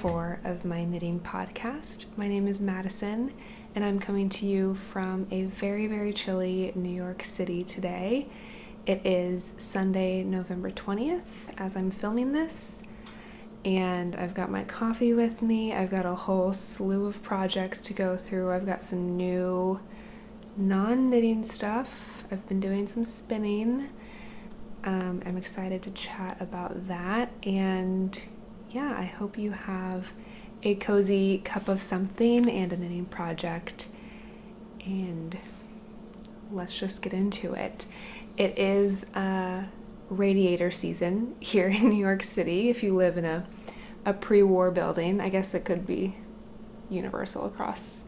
4 of my knitting podcast. My name is Madison, and I'm coming to you from a very, very chilly New York City today. It is Sunday, November 20th as I'm filming this, and I've got my coffee with me. I've got a whole slew of projects to go through. I've got some new non-knitting stuff. I've been doing some spinning. I'm excited to chat about that, and yeah, I hope you have a cozy cup of something and a knitting project, and let's just get into it. It is radiator season here in New York City. If you live in a pre-war building, I guess it could be universal across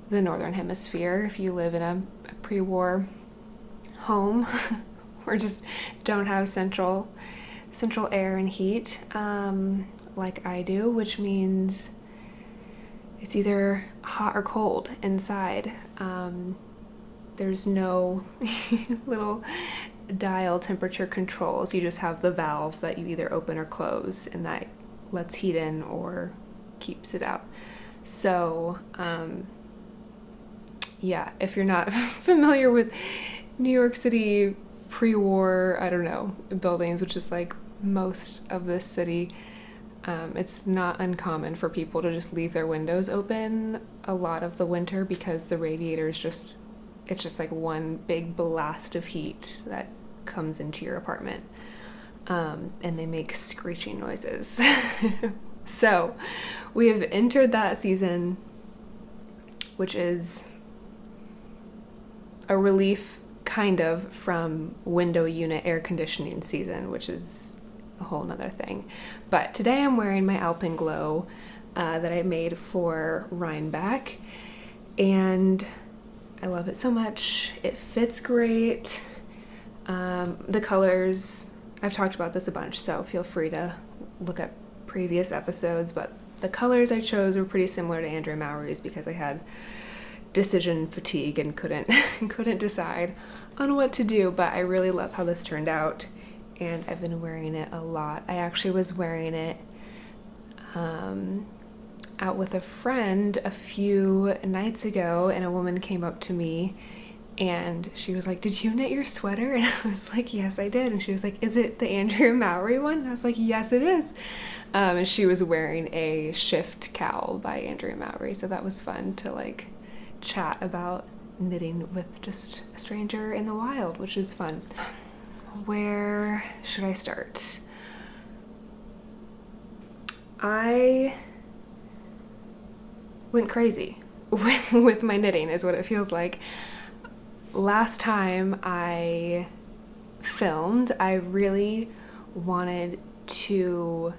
the northern hemisphere. If you live in a pre-war home or just don't have central air and heat, like I do, which means it's either hot or cold inside. There's no little dial temperature controls. You just have the valve that you either open or close, and that lets heat in or keeps it out. So, yeah, if you're not familiar with New York City pre-war, buildings, which is like most of this city, it's not uncommon for people to just leave their windows open a lot of the winter because the radiator is it's just like one big blast of heat that comes into your apartment, and they make screeching noises. So we have entered that season, which is a relief kind of from window unit air conditioning season, which is a whole nother thing. But today I'm wearing my Alpenglow that I made for Rhinebeck, and I love it so much. It fits great. The colors, I've talked about this a bunch, so feel free to look up previous episodes, but the colors I chose were pretty similar to Andrea Mowry's because I had decision fatigue and couldn't decide on what to do, but I really love how this turned out, and I've been wearing it a lot. I actually was wearing it out with a friend a few nights ago, and a woman came up to me and she was like, "Did you knit your sweater?" And I was like, "Yes, I did." And she was like, "Is it the Andrea Mowry one?" And I was like, "Yes, it is." And she was wearing a Shift Cowl by Andrea Mowry, so that was fun to like chat about knitting with just a stranger in the wild, which is fun. Where should I start? I went crazy with my knitting is what it feels like. Last time I filmed, I really wanted to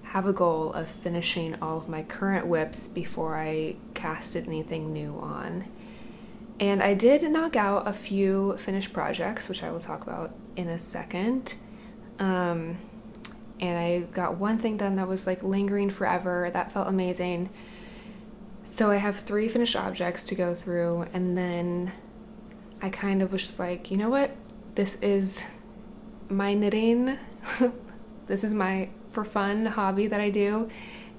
have a goal of finishing all of my current whips before I casted anything new on. And I did knock out a few finished projects, which I will talk about in a second. And I got one thing done that was like lingering forever. That felt amazing. So I have 3 finished objects to go through, and then I kind of was just like, you know what? This is my knitting. This is my for fun hobby that I do,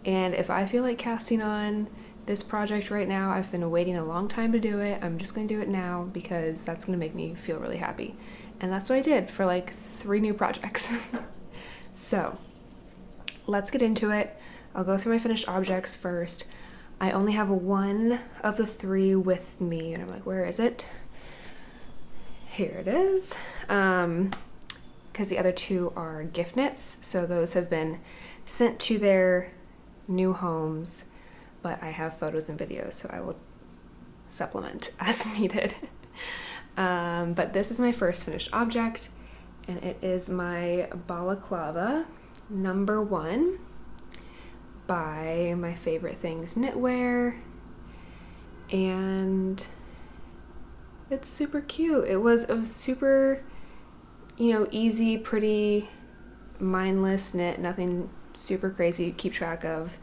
and if I feel like casting on this project right now, I've been waiting a long time to do it, I'm just going to do it now because that's going to make me feel really happy. And that's what I did for like 3 new projects. So let's get into it. I'll go through my finished objects first. I only have one of the 3 with me, and I'm like, where is it? Here it is. Because the other 2 are gift knits, so those have been sent to their new homes, but I have photos and videos, so I will supplement as needed. But this is my first finished object, and it is my Balaclava number 1 by My Favorite Things Knitwear, and it's super cute. It was a super easy, pretty, mindless knit, nothing super crazy to keep track of.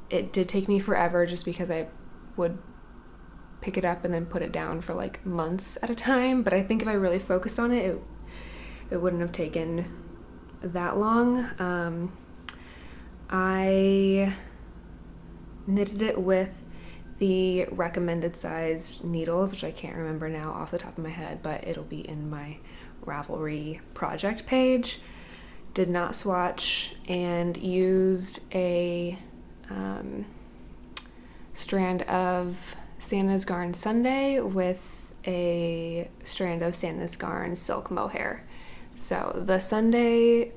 It did take me forever just because I would pick it up and then put it down for like months at a time, but I think if I really focused on it, it wouldn't have taken that long. I knitted it with the recommended size needles, which I can't remember now off the top of my head, but it'll be in my Ravelry project page. Did not swatch, and used a strand of Santa's Garn Sunday with a strand of Santa's Garn Silk Mohair. So the Sunday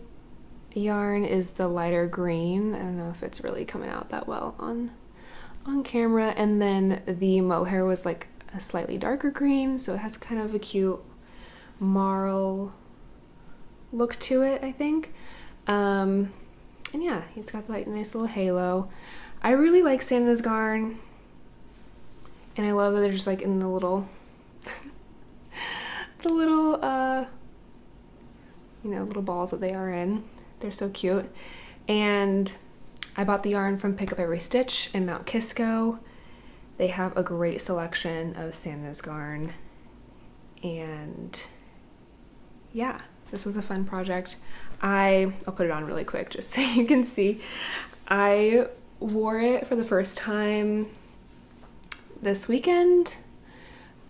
yarn is the lighter green. I don't know if it's really coming out that well on camera. And then the mohair was like a slightly darker green, so it has kind of a cute marl look to it, I think. And yeah, he's got like a nice little halo. I really like Santa's Garn, and I love that they're just like in the little little balls that they are in. They're so cute. And I bought the yarn from Pick Up Every Stitch in Mount Kisco. They have a great selection of Santa's Garn, and yeah, this was a fun project. I'll put it on really quick just so you can see. I wore it for the first time this weekend,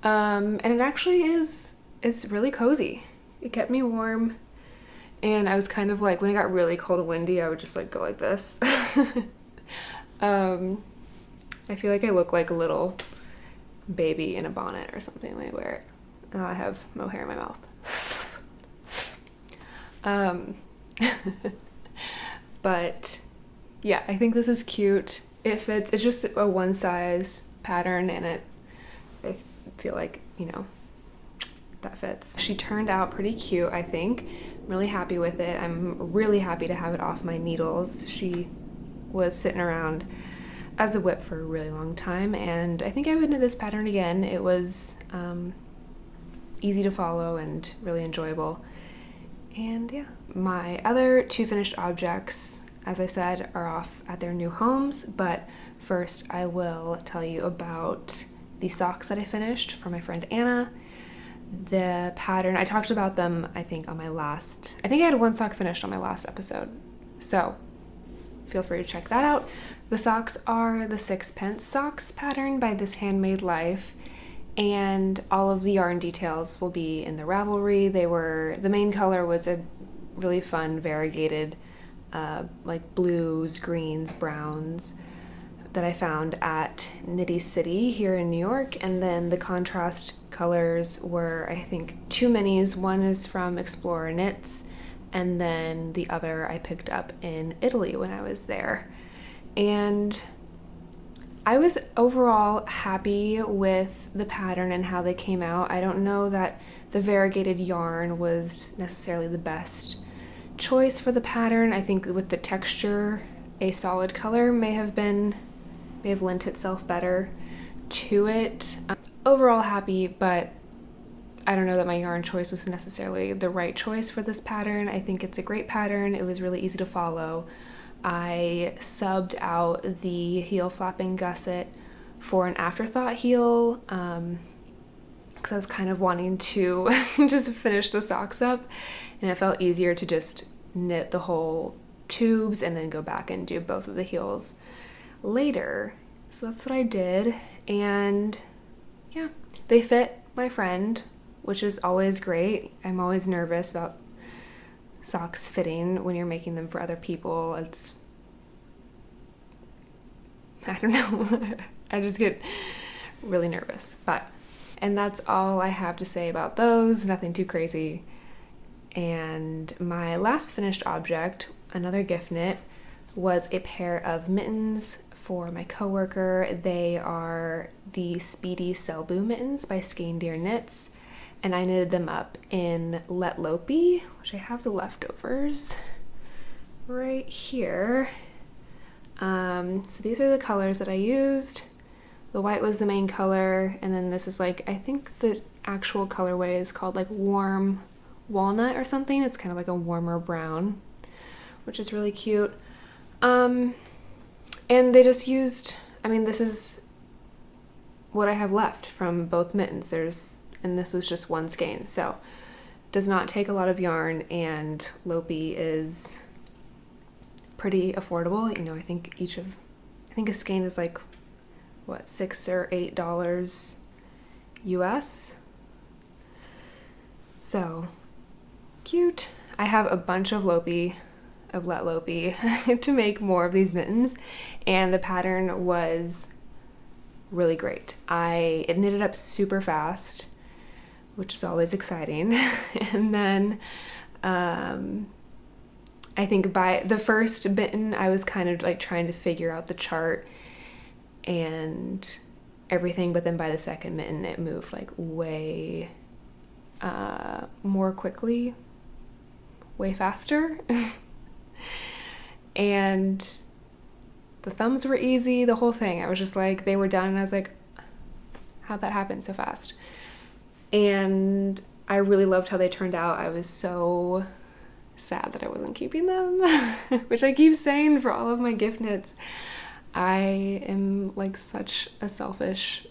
and it actually it's really cozy. It kept me warm, and I was kind of like, when it got really cold and windy, I would just like go like this. I feel like I look like a little baby in a bonnet or something when I wear it. And I have mohair in my mouth. But yeah, I think this is cute. It fits. It's just a one size pattern, and I feel like, that fits. She turned out pretty cute, I think. I'm really happy with it. I'm really happy to have it off my needles. She was sitting around as a whip for a really long time, and I think I would knit this pattern again. It was easy to follow and really enjoyable. And yeah, my other two finished objects, as I said, are off at their new homes, but first I will tell you about the socks that I finished for my friend Anna. The pattern, I talked about them, I think I had one sock finished on my last episode, so feel free to check that out. The socks are the Sixpence socks pattern by This Handmade Life, and all of the yarn details will be in the Ravelry. The main color was a really fun variegated like blues, greens, browns that I found at Knitty City here in New York, and then the contrast colors were, I think, two minis. One is from Explorer Knits, and then the other I picked up in Italy when I was there. And I was overall happy with the pattern and how they came out. I don't know that the variegated yarn was necessarily the best choice for the pattern. I think with the texture, a solid color may have lent itself better to it. Overall happy, but I don't know that my yarn choice was necessarily the right choice for this pattern. I think it's a great pattern. It was really easy to follow. I subbed out the heel flapping gusset for an afterthought heel because I was kind of wanting to just finish the socks up, and it felt easier to just knit the whole tubes and then go back and do both of the heels later. So that's what I did, and yeah, they fit my friend, which is always great. I'm always nervous about socks fitting when you're making them for other people. I don't know. I just get really nervous. And that's all I have to say about those. Nothing too crazy. And my last finished object, another gift knit, was a pair of mittens for my coworker. They are the Speedy Selbu mittens by Skeindeer Knits, and I knitted them up in Let Lopey, which I have the leftovers right here. So these are the colors that I used. The white was the main color, and then this is like, I think the actual colorway is called like Warm Walnut or something. It's kind of like a warmer brown, which is really cute. And they just used, this is what I have left from both mittens. And this was just one skein, so does not take a lot of yarn, and Lopey is pretty affordable. I think a skein is like, what, $6 or $8 US? So cute. I have a bunch of Let Lopi to make more of these mittens, and the pattern was really great. It knitted up super fast, which is always exciting. And then I think by the first mitten, I was kind of like trying to figure out the chart and everything, but then by the second mitten, it moved like way more quickly, way faster. And the thumbs were easy, the whole thing. I was just like, they were done, and I was like, how'd that happen so fast? And I really loved how they turned out. I was so sad that I wasn't keeping them, which I keep saying for all of my gift knits. I am like such a selfish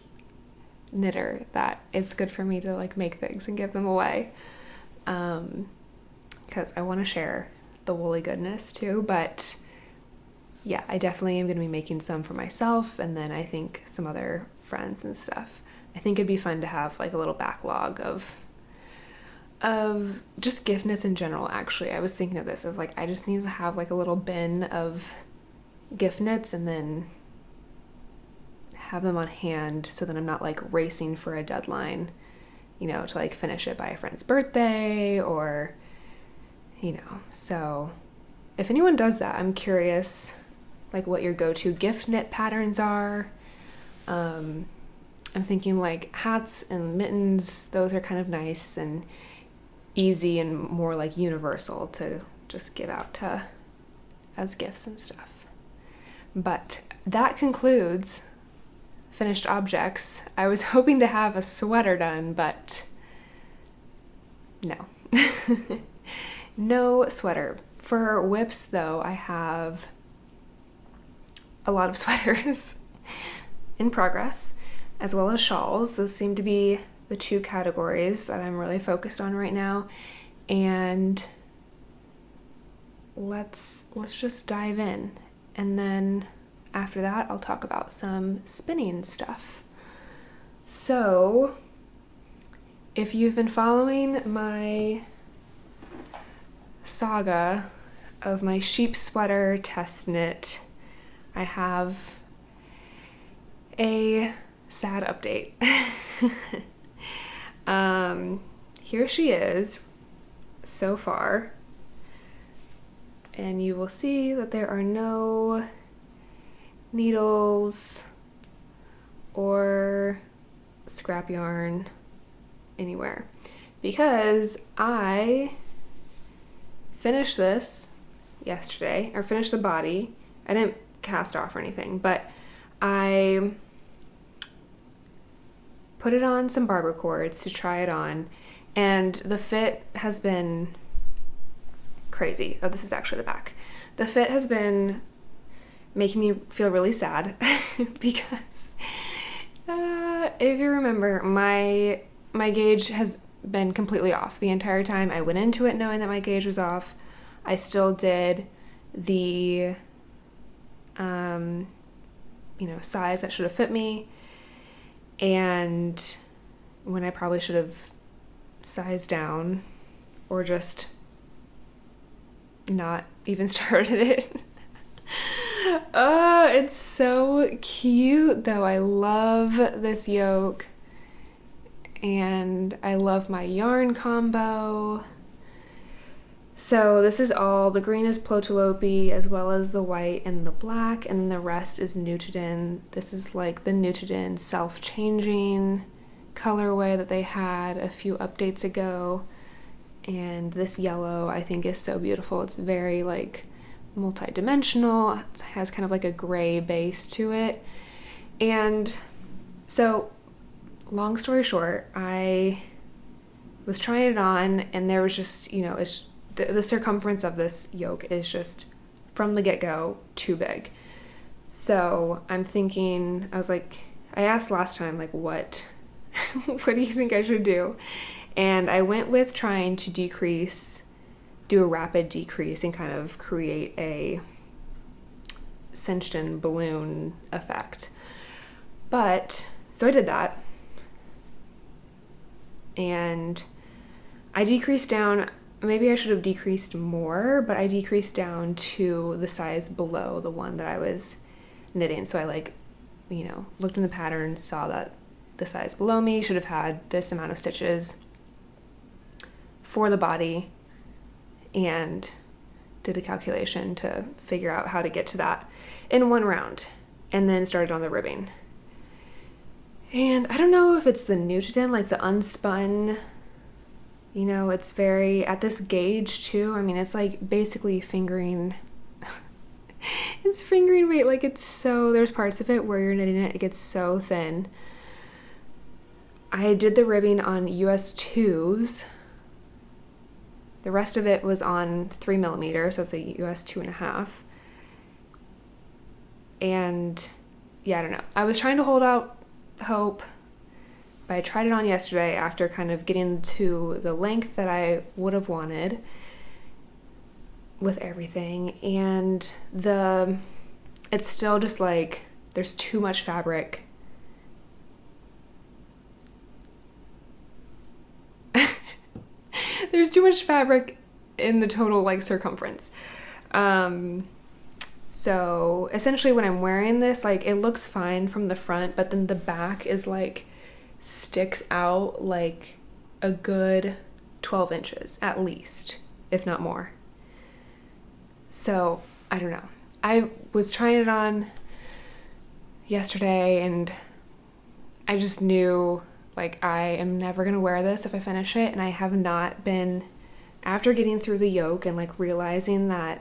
knitter that it's good for me to like make things and give them away, because I want to share the woolly goodness too. But yeah, I definitely am going to be making some for myself, and then I think some other friends and stuff. I think it'd be fun to have like a little backlog of just gift knits in general. Actually, I was thinking of this, of like, I just need to have like a little bin of gift knits and then have them on hand, so that I'm not like racing for a deadline, to like finish it by a friend's birthday, or so if anyone does that, I'm curious like what your go-to gift knit patterns are. I'm thinking like hats and mittens, those are kind of nice and easy and more like universal to just give out as gifts and stuff. But that concludes finished objects. I was hoping to have a sweater done, but no. No sweater. For whips though, I have a lot of sweaters in progress, as well as shawls. Those seem to be the two categories that I'm really focused on right now. And let's just dive in. And then after that, I'll talk about some spinning stuff. So if you've been following my saga of my sheep sweater test knit, I have a sad update. Here she is so far, and you will see that there are no needles or scrap yarn anywhere, because I finished this yesterday, or finished the body. I didn't cast off or anything, but I put it on some barber cords to try it on, and the fit has been crazy. Oh, this is actually the back. The fit has been making me feel really sad because if you remember, my gauge has been completely off the entire time. I went into it knowing that my gauge was off. I still did the size that should have fit me, and when I probably should have sized down or just not even started it. Oh, it's so cute though. I love this yoke, and I love my yarn combo. So this is all, the green is Plotulopi, as well as the white and the black, and the rest is Nutiden. This is like the Nutiden self-changing colorway that they had a few updates ago. And this yellow I think is so beautiful. It's very like multi-dimensional. It has kind of like a gray base to it. And so long story short, I was trying it on, and there was just, it's the circumference of this yoke is just from the get-go too big. So I'm thinking, I was like, I asked last time, like, what do you think I should do? And I went with trying to do a rapid decrease and kind of create a cinched in balloon effect. But, so I did that. And I decreased down, maybe I should have decreased more, but I decreased down to the size below the one that I was knitting. So I looked in the pattern, saw that the size below me should have had this amount of stitches for the body, and did a calculation to figure out how to get to that in one round, and then started on the ribbing. And I don't know if it's the Newton, like the unspun, it's very, at this gauge too, I mean, it's like basically fingering, it's fingering weight, like it's so, there's parts of it where you're knitting it, it gets so thin. I did the ribbing on US 2s. The rest of it was on 3mm, so it's a US 2.5. And yeah, I don't know. I was trying to hold out hope, but I tried it on yesterday after kind of getting to the length that I would have wanted with everything. And it's still just like, there's too much fabric. There's too much fabric in the total like circumference. So essentially when I'm wearing this, like it looks fine from the front, but then the back is like sticks out like a good 12 inches at least, if not more. So I don't know. I was trying it on yesterday and I just knew like I am never gonna wear this if I finish it, and I have not been, after getting through the yoke and like realizing that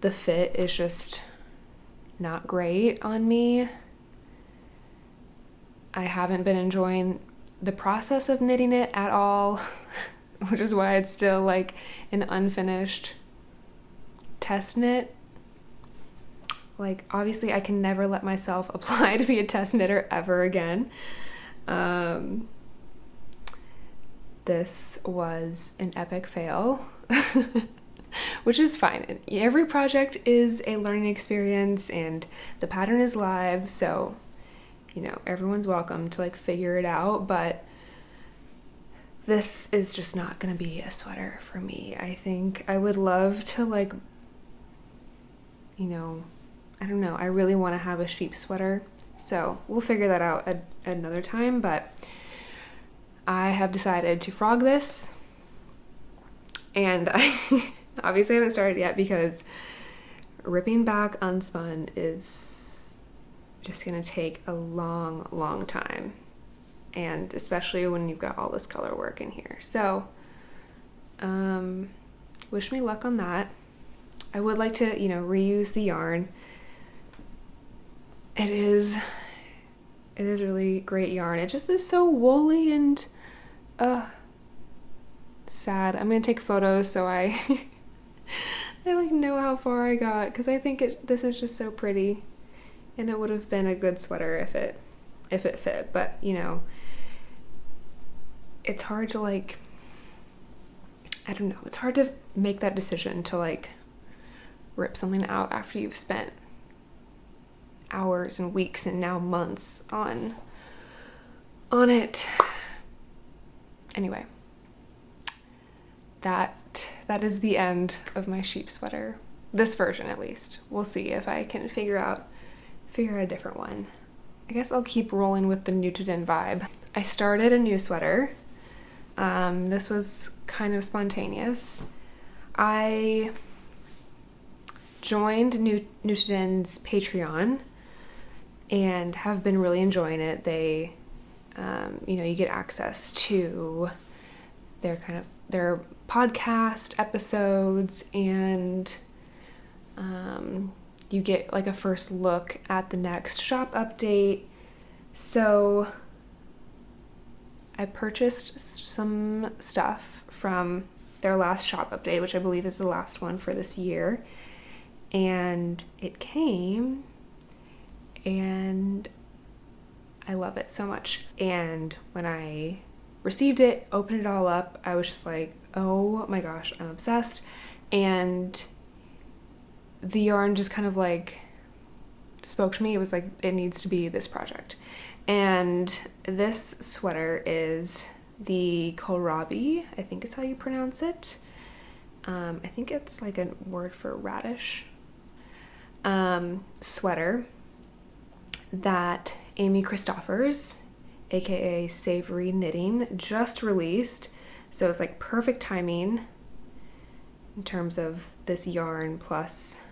the fit is just not great on me, I haven't been enjoying the process of knitting it at all, which is why it's still like an unfinished test knit. Like obviously I can never let myself apply to be a test knitter ever again. This was an epic fail, which is fine. Every project is a learning experience and the pattern is live, so everyone's welcome to like figure it out, but this is just not gonna be a sweater for me. I think I would love to like, I don't know, I really want to have a sheep sweater, so we'll figure that out at another time, but I have decided to frog this, and I obviously haven't started yet because ripping back unspun is just going to take a long time, and especially when you've got all this color work in here. So wish me luck on that. I would like to reuse the yarn. It is really great yarn. It just is so woolly and sad. I'm gonna take photos so I I like know how far I got, because I think this is just so pretty, and it would have been a good sweater if it fit. But it's hard to like, I don't know, it's hard to make that decision to like rip something out after you've spent hours and weeks and now months on it. Anyway, that is the end of my sheep sweater. This version, at least. We'll see if I can figure out a different one. I guess I'll keep rolling with the Newton vibe. I started a new sweater. This was kind of spontaneous. I joined Newton's Patreon and have been really enjoying it. They, you get access to their podcast episodes, and you get like a first look at the next shop update. So I purchased some stuff from their last shop update, which I believe is the last one for this year, and it came, and I love it so much. And when I received it, opened it all up, I was just like, oh my gosh, I'm obsessed. And the yarn just kind of like spoke to me. It was like, it needs to be this project. And this sweater is the Kohlrabi, I think is how you pronounce it. I think it's like a word for radish. Sweater that Amy Christoffers, aka Savory Knitting, just released. So it's like perfect timing in terms of this yarn plus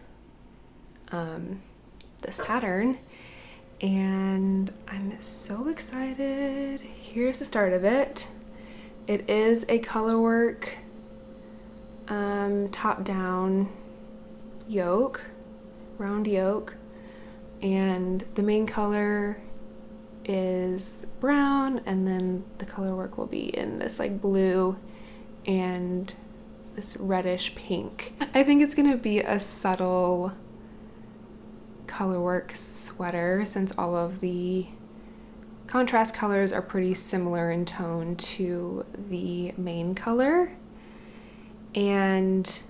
this pattern. And I'm so excited. Here's the start of it. It is a colorwork top down yoke, round yoke, and the main color is brown, and then the colorwork will be in this like blue and this reddish pink. I think it's gonna be a subtle colorwork sweater since all of the contrast colors are pretty similar in tone to the main color. And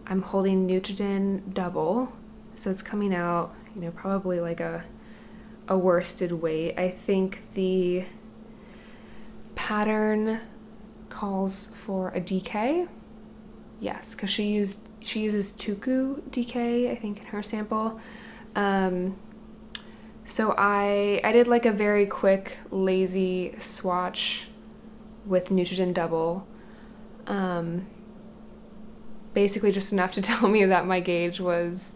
I'm holding Nutritin double, so it's coming out, you know, probably like a worsted weight. I think the pattern calls for a DK. Yes, because she uses Tuku DK, I think, in her sample. So I did like a very quick, lazy swatch with Nutritin double. Basically just enough to tell me that my gauge was,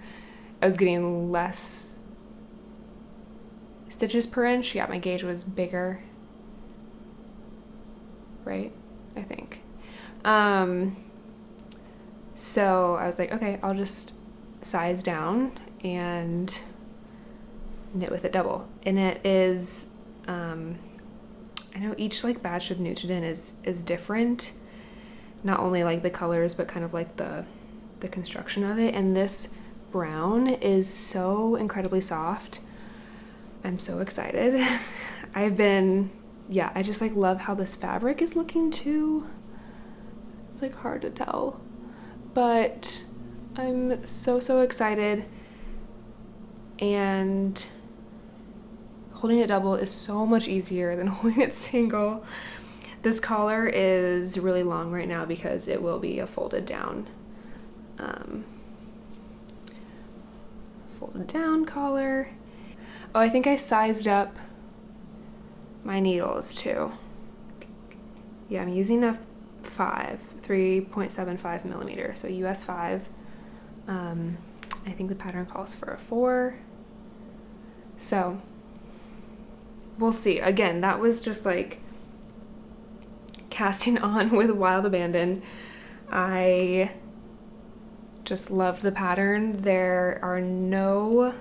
I was getting less stitches per inch. Yeah, my gauge was bigger, right? I think. So I was like, okay, I'll just size down and knit with it double. And it is, I know each like batch of Nutritin is different. Not only like the colors, but kind of like the construction of it. And this brown is so incredibly soft. I'm so excited. I just like love how this fabric is looking too. It's like hard to tell, but I'm so excited. And holding it double is so much easier than holding it single. This collar is really long right now because it will be a folded down collar. Oh, I think I sized up my needles too. Yeah, I'm using a 3.75 millimeter, so US 5. I think the pattern calls for a 4. So we'll see. Again, that was just like casting on with Wild Abandon. I just loved the pattern. There are no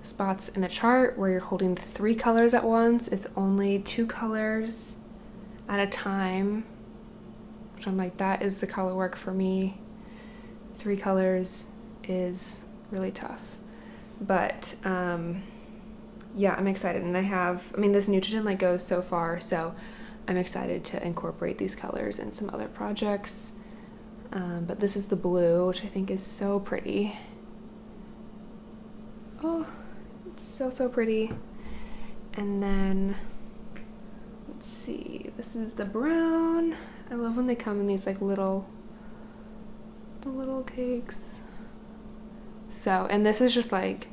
spots in the chart where you're holding 3 colors at once. It's only 2 colors at a time, which I'm like, that is the color work for me. 3 colors is really tough. But yeah, I'm excited. And this Nutritin like goes so far, so I'm excited to incorporate these colors in some other projects. But this is the blue, which I think is so pretty. Oh, it's so pretty. And then, let's see, this is the brown. I love when they come in these like the little cakes. So, and this is just like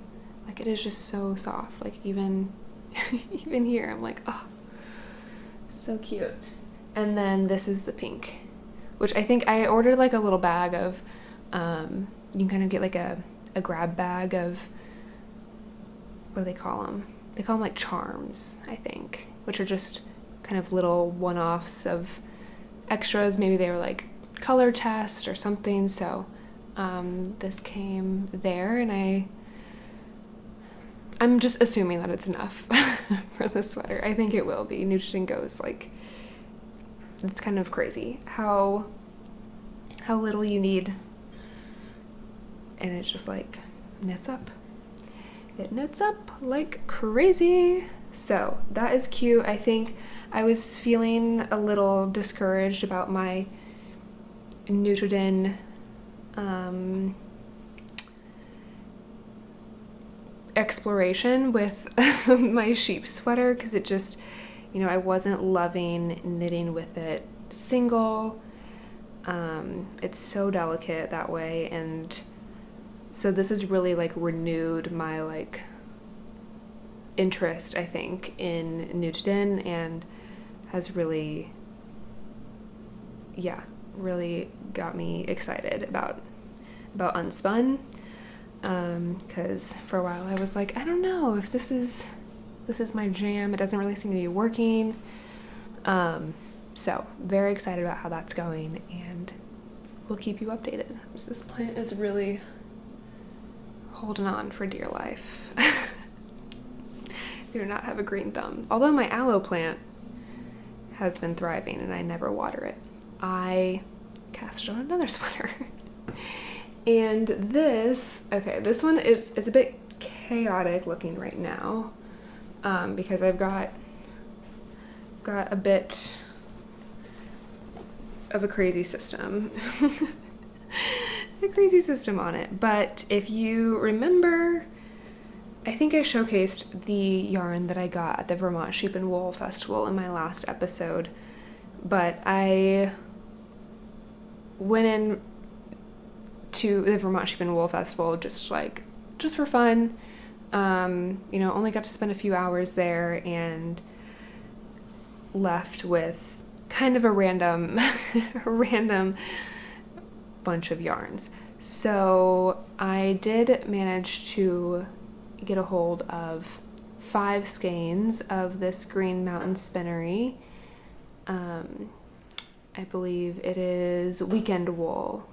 it is just so soft. Like even here, I'm like, oh, so cute. And then this is the pink, which I think I ordered like a little bag of, you can kind of get like a grab bag of, what do they call them? They call them like charms, I think, which are just kind of little one-offs of extras. Maybe they were like color test or something. So this came there, and I'm just assuming that it's enough for the sweater. I think it will be. Nutritin goes like, it's kind of crazy how little you need, and it's just like knits up. It knits up like crazy. So that is cute. I think I was feeling a little discouraged about my Nutritin exploration with my sheep sweater, because it just, I wasn't loving knitting with it single. It's so delicate that way, and so this has really like renewed my like interest, I think, in Knitwear, and has really got me excited about Unspun, because for a while I was like, I don't know if this is my jam. It doesn't really seem to be working. So very excited about how that's going, and we'll keep you updated. So this plant is really holding on for dear life. Do not have a green thumb. Although my aloe plant has been thriving and I never water it. I cast it on another sweater. And this one it's a bit chaotic looking right now, because I've got a bit of a crazy system. A crazy system on it. But if you remember, I think I showcased the yarn that I got at the Vermont Sheep and Wool Festival in my last episode, but I went in to the Vermont Sheep and Wool Festival just for fun. Only got to spend a few hours there and left with kind of a random bunch of yarns. So I did manage to get a hold of 5 skeins of this Green Mountain Spinnery. I believe it is weekend wool.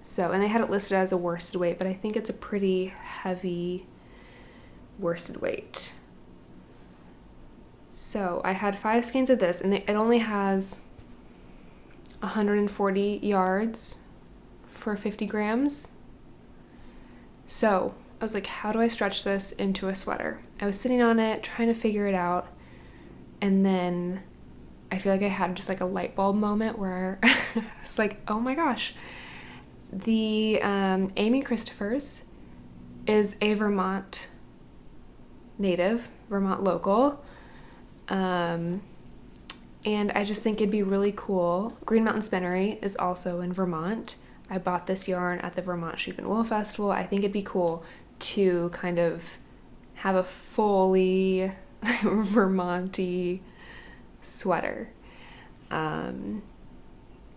So, and they had it listed as a worsted weight, but I think it's a pretty heavy worsted weight. So I had 5 skeins of this, and it only has 140 yards for 50 grams. So I was like, how do I stretch this into a sweater? I was sitting on it, trying to figure it out, and then I feel like I had just like a light bulb moment where I was like, oh my gosh, the Amy Christoffers is a Vermont native, Vermont local, and I just think it'd be really cool. Green Mountain Spinnery is also in Vermont. I bought this yarn at the Vermont Sheep and Wool Festival. I think it'd be cool to kind of have a fully Vermont-y sweater,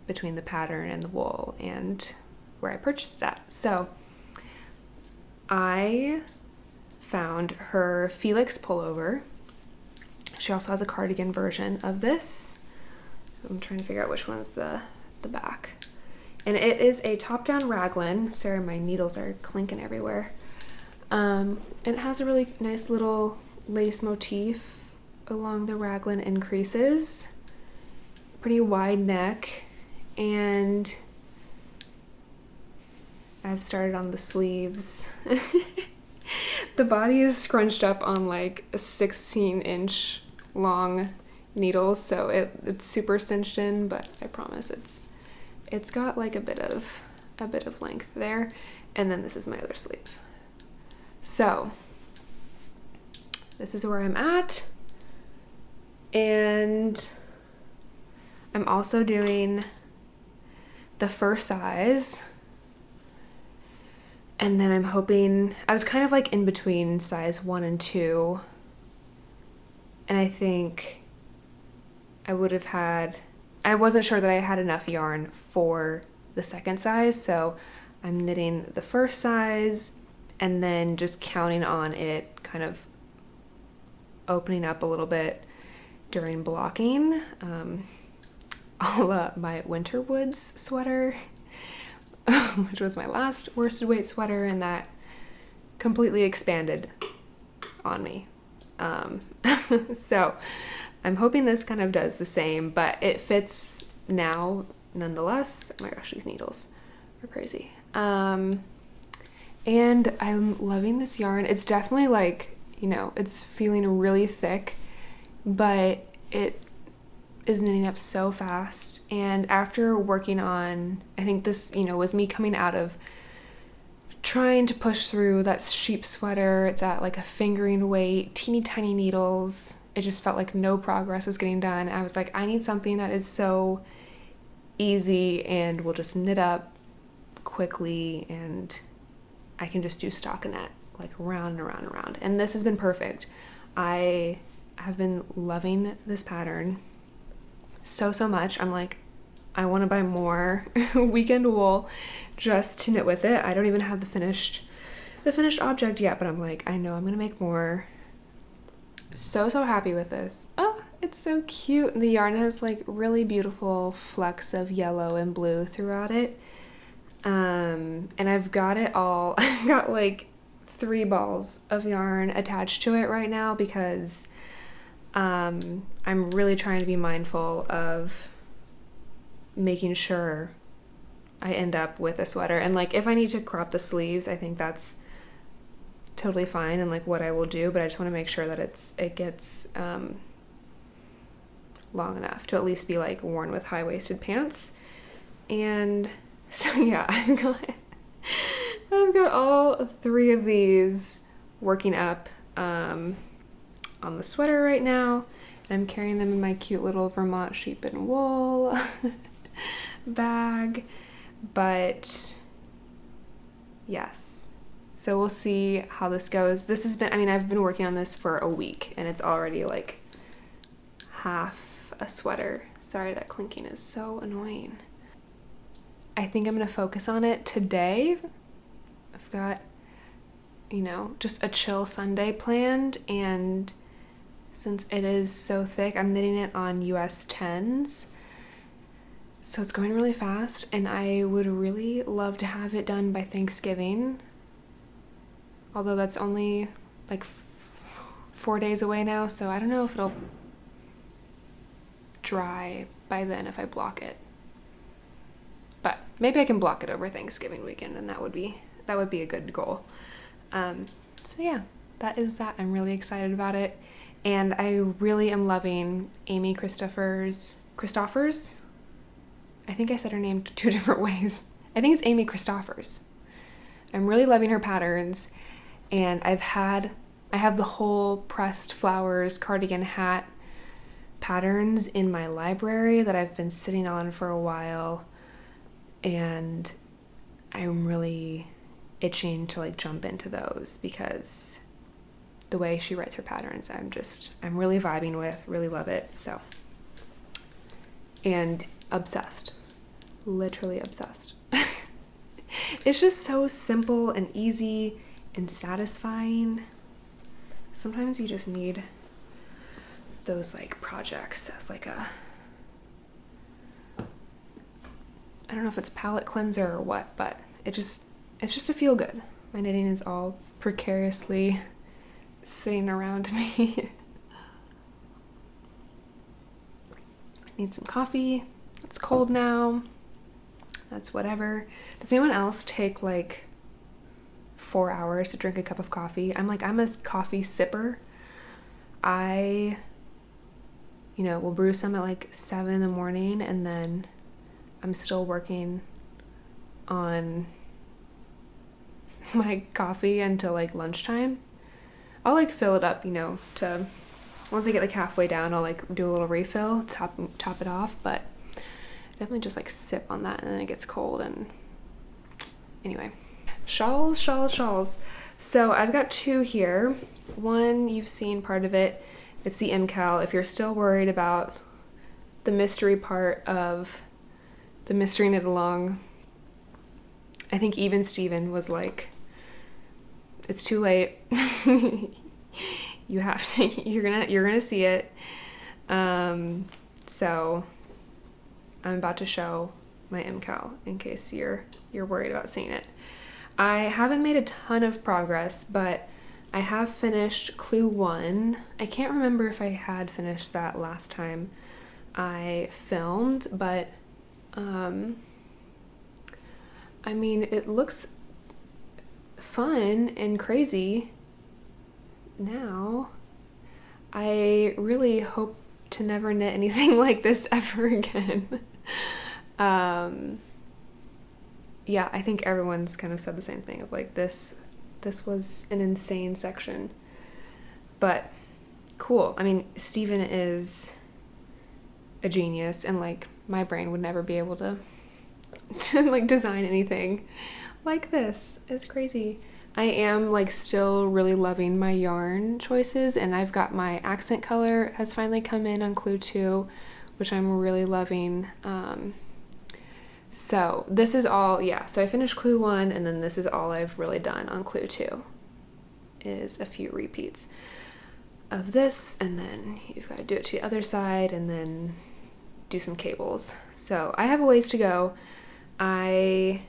between the pattern and the wool and where I purchased that. So I found her Felix pullover. She also has a cardigan version of this. I'm trying to figure out which one's the back. And it is a top-down raglan. Sorry, my needles are clinking everywhere. And it has a really nice little lace motif along the raglan increases. Pretty wide neck. And I've started on the sleeves. The body is scrunched up on like a 16-inch long needles, so it's super cinched in, but I promise it's got like a bit of length there. And then this is my other sleeve. So this is where I'm at, and I'm also doing the first size, and then I'm hoping, I was kind of like in between size 1 and 2, and I think I wasn't sure that I had enough yarn for the second size, so I'm knitting the first size and then just counting on it kind of opening up a little bit during blocking, a la my Winter Woods sweater, which was my last worsted weight sweater, and that completely expanded on me. So I'm hoping this kind of does the same, but it fits now nonetheless. Oh my gosh, these needles are crazy. And I'm loving this yarn. It's definitely like, it's feeling really thick, but it is knitting up so fast. And after working on, I think this, was me coming out of trying to push through that sheep sweater. It's at like a fingering weight, teeny tiny needles. It just felt like no progress was getting done. I was like, I need something that is so easy and will just knit up quickly, and I can just do stockinette like round and around and around. And this has been perfect. I have been loving this pattern so much. I'm like, I want to buy more weekend wool just to knit with it. I don't even have the finished object yet, but I'm like, I know I'm gonna make more. So happy with this. Oh, it's so cute. The yarn has like really beautiful flecks of yellow and blue throughout it. And I've got it all. I've got like 3 balls of yarn attached to it right now because I'm really trying to be mindful of making sure I end up with a sweater. And like if I need to crop the sleeves, I think that's totally fine and like what I will do, but I just want to make sure that it gets long enough to at least be like worn with high-waisted pants. And so yeah, I've got all 3 of these working up on the sweater right now. I'm carrying them in my cute little Vermont sheep and wool bag, but yes, so we'll see how this goes. This has been, I mean, I've been working on this for a week and it's already like half a sweater. Sorry, that clinking is so annoying. I think I'm gonna focus on it today. I've got, you know, just a chill Sunday planned, and since it is so thick, I'm knitting it on US 10s. So it's going really fast, and I would really love to have it done by Thanksgiving. Although that's only like 4 days away now, so I don't know if it'll dry by then if I block it. But maybe I can block it over Thanksgiving weekend, and that would be a good goal. So yeah, that is that. I'm really excited about it. And I really am loving Amy Christoffers. I think I said her name 2 different ways. I think it's Amy Christoffers. I'm really loving her patterns, and I have the whole pressed flowers cardigan hat patterns in my library that I've been sitting on for a while, and I'm really itching to like jump into those because the way she writes her patterns, I'm really vibing with, really love it. So, and obsessed, literally obsessed. It's just so simple and easy and satisfying. Sometimes you just need those like projects as like a, I don't know if it's palette cleanser or what, but it's just a feel good. My knitting is all precariously sitting around me. I need some coffee. It's cold now. That's whatever. Does anyone else take like 4 hours to drink a cup of coffee? I'm a coffee sipper. I, will brew some at like 7 in the morning, and then I'm still working on my coffee until like lunchtime. I'll like fill it up, to once I get like halfway down, I'll like do a little refill, top it off, but I definitely just like sip on that, and then it gets cold. And anyway, shawls. So I've got 2 here. One, you've seen part of it. It's the MKAL. If you're still worried about the mystery part of the mystery knit along, I think even Steven was like, it's too late. You have to, you're gonna see it. So I'm about to show my MKAL in case you're worried about seeing it. I haven't made a ton of progress, but I have finished Clue 1. I can't remember if I had finished that last time I filmed, but it looks fun and crazy now. I really hope to never knit anything like this ever again. yeah, I think everyone's kind of said the same thing of like this was an insane section. But cool. I mean, Steven is a genius, and like my brain would never be able to like design anything like this. It's crazy. I am like still really loving my yarn choices, and I've got my accent color has finally come in on Clue 2, which I'm really loving. So this is all, yeah, so I finished Clue 1, and then this is all I've really done on Clue 2 is a few repeats of this, and then you've got to do it to the other side and then do some cables. So I have a ways to go. I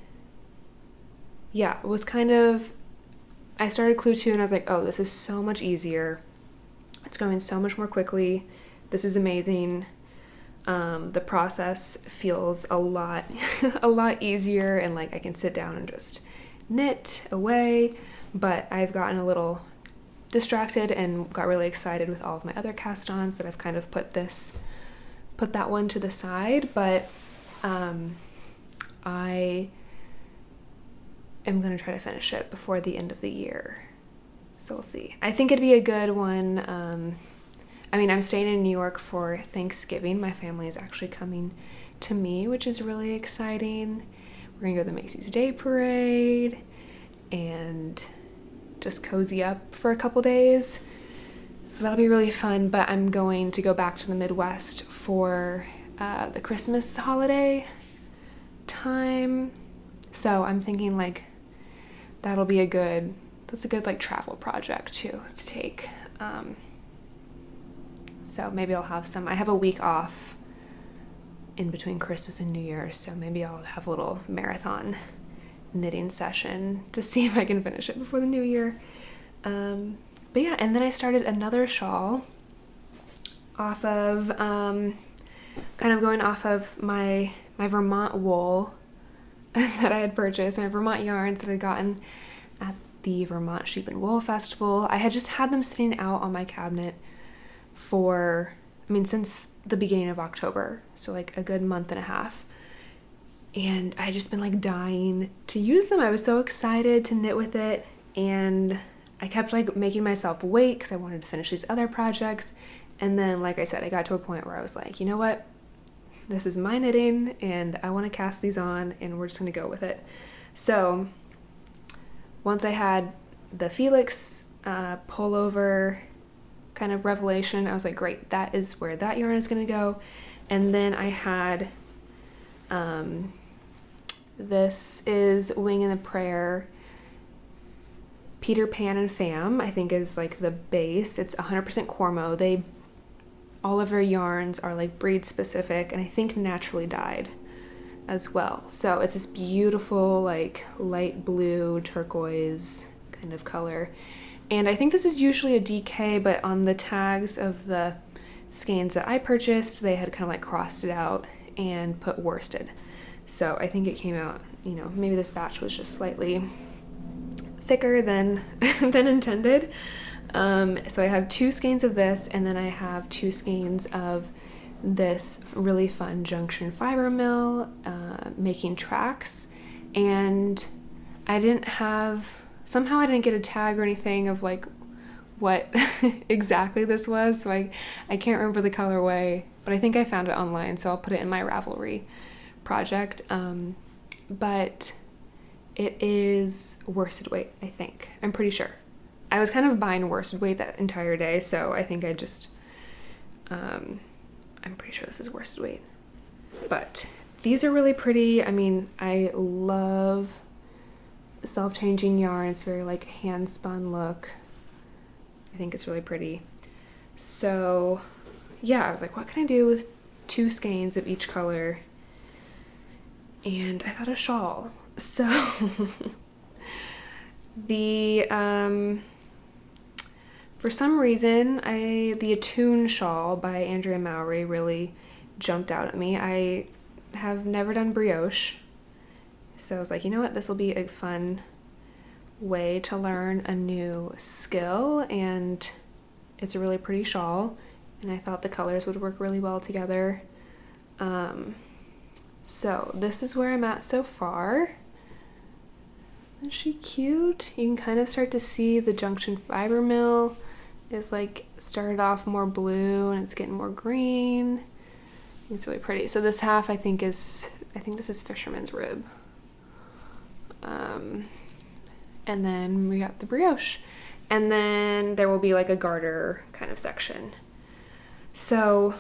started Clue 2 and I was like, oh, this is so much easier. It's going so much more quickly. This is amazing. The process feels a lot easier, and like I can sit down and just knit away, but I've gotten a little distracted and got really excited with all of my other cast-ons that I've kind of put that one to the side, but I am going to try to finish it before the end of the year. So we'll see. I think it'd be a good one. I mean, I'm staying in New York for Thanksgiving. My family is actually coming to me, which is really exciting. We're going to go to the Macy's Day Parade and just cozy up for a couple days. So that'll be really fun, but I'm going to go back to the Midwest for the Christmas holiday time. So I'm thinking like that's a good like travel project too to take. So maybe I'll have I have a week off in between Christmas and New Year's, so maybe I'll have a little marathon knitting session to see if I can finish it before the new year. But yeah, and then I started another shawl off of, kind of going off of my Vermont wool that I had purchased, my Vermont yarns that I'd gotten at the Vermont Sheep and Wool Festival. I had just had them sitting out on my cabinet since the beginning of October, so like a good month and a half. And I just been like dying to use them. I was so excited to knit with it, and I kept like making myself wait because I wanted to finish these other projects. And then, like I said, I got to a point where I was like, you know what? This is my knitting and I want to cast these on, and we're just going to go with it. So once I had the Felix pullover kind of revelation, I was like, great, that is where that yarn is going to go. And then I had this is Wing and the Prayer Peter Pan and Fam, I think is like the base. It's 100% Cormo. All of their yarns are like breed specific, and I think naturally dyed as well. So it's this beautiful like light blue turquoise kind of color. And I think this is usually a DK, but on the tags of the skeins that I purchased, they had kind of like crossed it out and put worsted. So I think it came out, maybe this batch was just slightly thicker than intended. So I have 2 skeins of this, and then I have 2 skeins of this really fun junction fiber mill making tracks. And somehow I didn't get a tag or anything of like what exactly this was, so I can't remember the colorway, but I think I found it online, so I'll put it in my Ravelry project. But it is worsted weight, I think. I'm pretty sure. I was kind of buying worsted weight that entire day, so I think I just, I'm pretty sure this is worsted weight. But these are really pretty. I mean, I love self-changing yarn. It's very like hand spun look. I think it's really pretty. So yeah, I was like, what can I do with 2 skeins of each color? And I thought a shawl. So for some reason, the Attune shawl by Andrea and Mowry really jumped out at me. I have never done brioche, so I was like, you know what, this will be a fun way to learn a new skill, and it's a really pretty shawl, and I thought the colors would work really well together. So this is where I'm at so far. Isn't she cute? You can kind of start to see the junction fiber mill is like started off more blue and it's getting more green. It's really pretty. So this half I think this is fisherman's rib. And then we got the brioche. And then there will be like a garter kind of section. So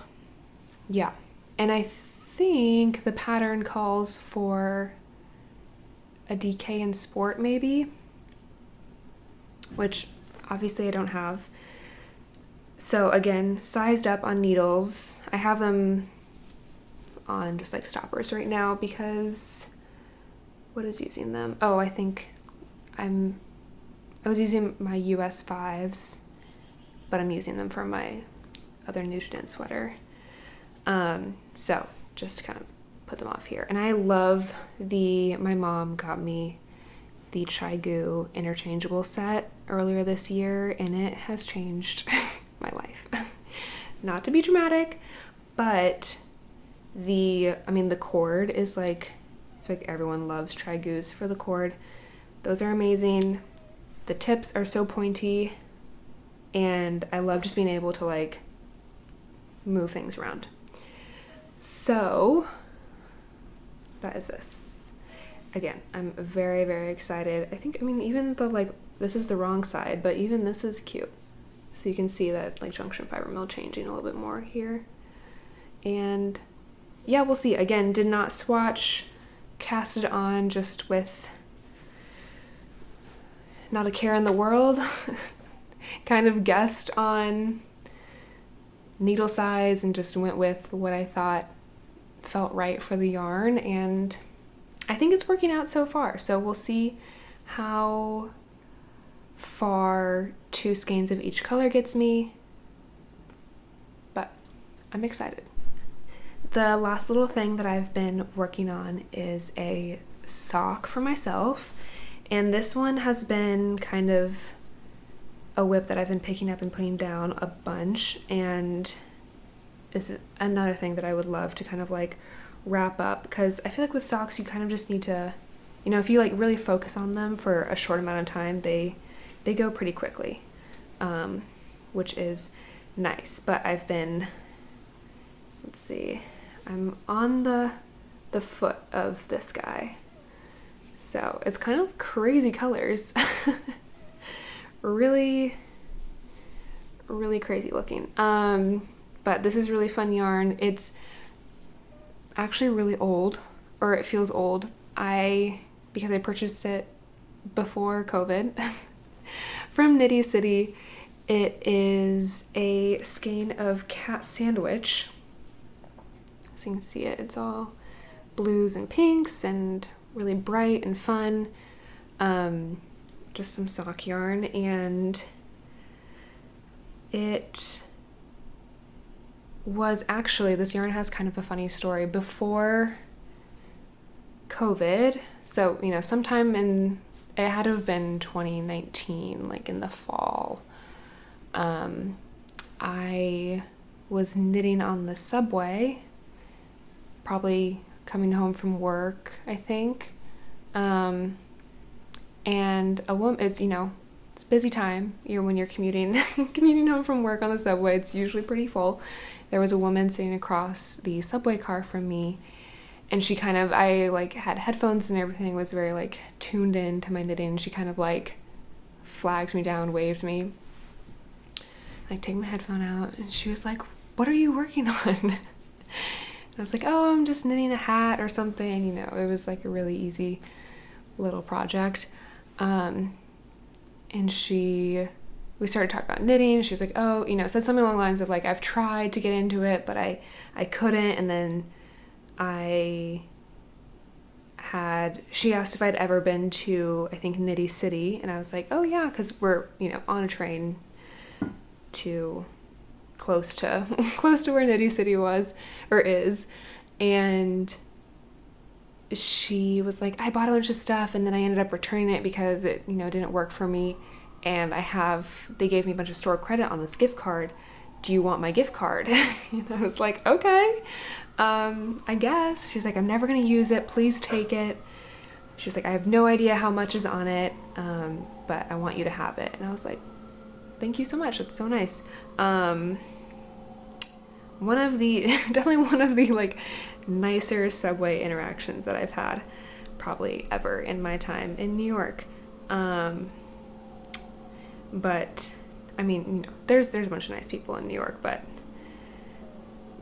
yeah. And I think the pattern calls for a DK in sport maybe, which obviously I don't have. So again, sized up on needles. I have them on just like stoppers right now because what is using them? Oh, I think I was using my US 5s, but I'm using them for my other Newton sweater. So just kind of put them off here. And I love my mom got me the Chai-Gu interchangeable set earlier this year, and it has changed my life. Not to be dramatic, but the cord is like, I feel like everyone loves Chai-Gus for the cord. Those are amazing. The tips are so pointy, and I love just being able to like move things around. So that is this. Again, I'm very, very excited. Even this is the wrong side, but even this is cute. So you can see that like junction fiber mill changing a little bit more here. And yeah, we'll see. Again, did not swatch, cast it on just with not a care in the world. Kind of guessed on needle size and just went with what I thought felt right for the yarn, and I think it's working out so far. So we'll see how far 2 skeins of each color gets me, but I'm excited. The last little thing that I've been working on is a sock for myself, and this one has been kind of a whip that I've been picking up and putting down a bunch, and is another thing that I would love to kind of like wrap up, because I feel like with socks you kind of just need to, if you like really focus on them for a short amount of time, they go pretty quickly, which is nice. But I've been, let's see, I'm on the foot of this guy, so it's kind of crazy colors. Really, really crazy looking. But this is really fun yarn. It's actually really old, or it feels old. Because I purchased it before COVID from Knitty City. It is a skein of cat sandwich. So you can see it. It's all blues and pinks and really bright and fun. Just some sock yarn, and it was actually, this yarn has kind of a funny story. Before COVID, so sometime it had to have been 2019, like in the fall, I was knitting on the subway, probably coming home from work, I think, and a woman, it's busy time. When you're commuting home from work on the subway, it's usually pretty full. There was a woman sitting across the subway car from me, and she I like had headphones and everything, was very like tuned in to my knitting, and she kind of like flagged me down, waved me, like take my headphone out, and she was like, "What are you working on?" And I was like, "Oh, I'm just knitting a hat or something." It was like a really easy little project. And we started talking about knitting. She was like, "Oh," said something along the lines of like, "I've tried to get into it, but I couldn't." And then she asked if I'd ever been to, I think, Knitty City, and I was like, "Oh yeah," because we're, on a train to close to where Knitty City was or is. And she was like, "I bought a bunch of stuff and then I ended up returning it because it, didn't work for me. And they gave me a bunch of store credit on this gift card. Do you want my gift card?" And I was like, "Okay, I guess." She was like, "I'm never going to use it. Please take it." she was like, I have no idea how much is on it, but I want you to have it. And I was like, thank you so much. That's so nice. Definitely one of the like nicer subway interactions that I've had probably ever in my time in New York. But I mean, you know, there's a bunch of nice people in New York, but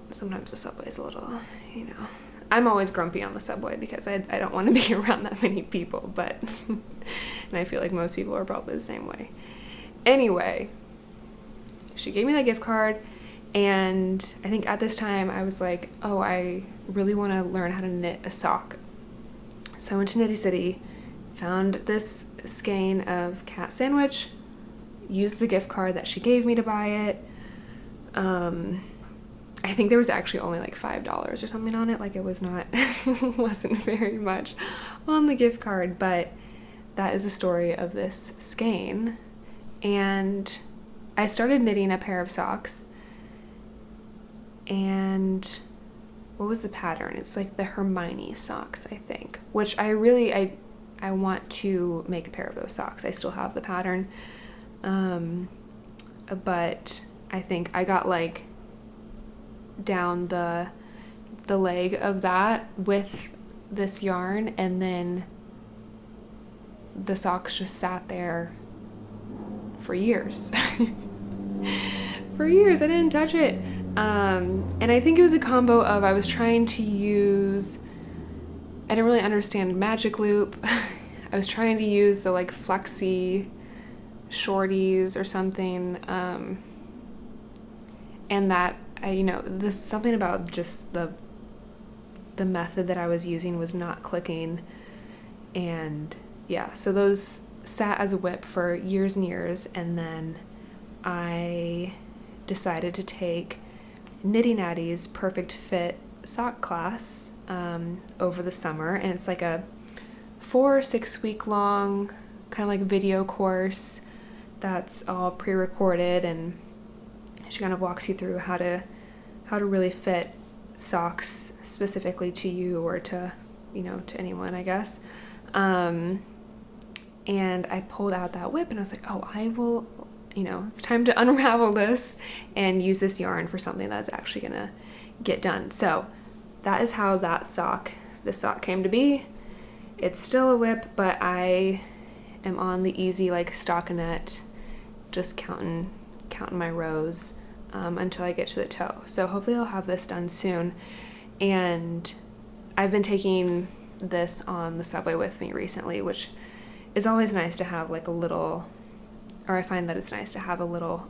sometimes the subway's a little, you know, I'm always grumpy on the subway because I don't want to be around that many people, but and I feel like most people are probably the same way. Anyway, she gave me that gift card, and I think at this time I was like, oh, I really want to learn how to knit a sock. So I went to Knitty City, found this skein of cat sandwich, used the gift card that she gave me to buy it. I think there was actually only like $5 or something on it. Like it was not, wasn't very much on the gift card, but that is the story of this skein. And I started knitting a pair of socks, and what was the pattern? It's like the Hermione socks, I think, which I want to make a pair of those socks. I still have the pattern. But I think I got like down the leg of that with this yarn, and then the socks just sat there for years. For years I didn't touch it. And I think it was a combo of I didn't really understand magic loop. I was trying to use the like flexi shorties or something, and that this something about just the method that I was using was not clicking, and yeah, so those sat as a whip for years and years, and then I decided to take Knitty Natty's Perfect Fit sock class over the summer, and it's like a 4 or 6 week long kind of like video course that's all pre-recorded, and she kind of walks you through how to really fit socks specifically to you or to anyone, I guess. And I pulled out that whip and I was like, oh, I will, it's time to unravel this and use this yarn for something that's actually gonna get done. So that is how this sock came to be. It's still a whip, but I am on the easy like stockinette, just counting my rows until I get to the toe. So hopefully I'll have this done soon. And I've been taking this on the subway with me recently, which is always nice to have like a little, or I find that it's nice to have a little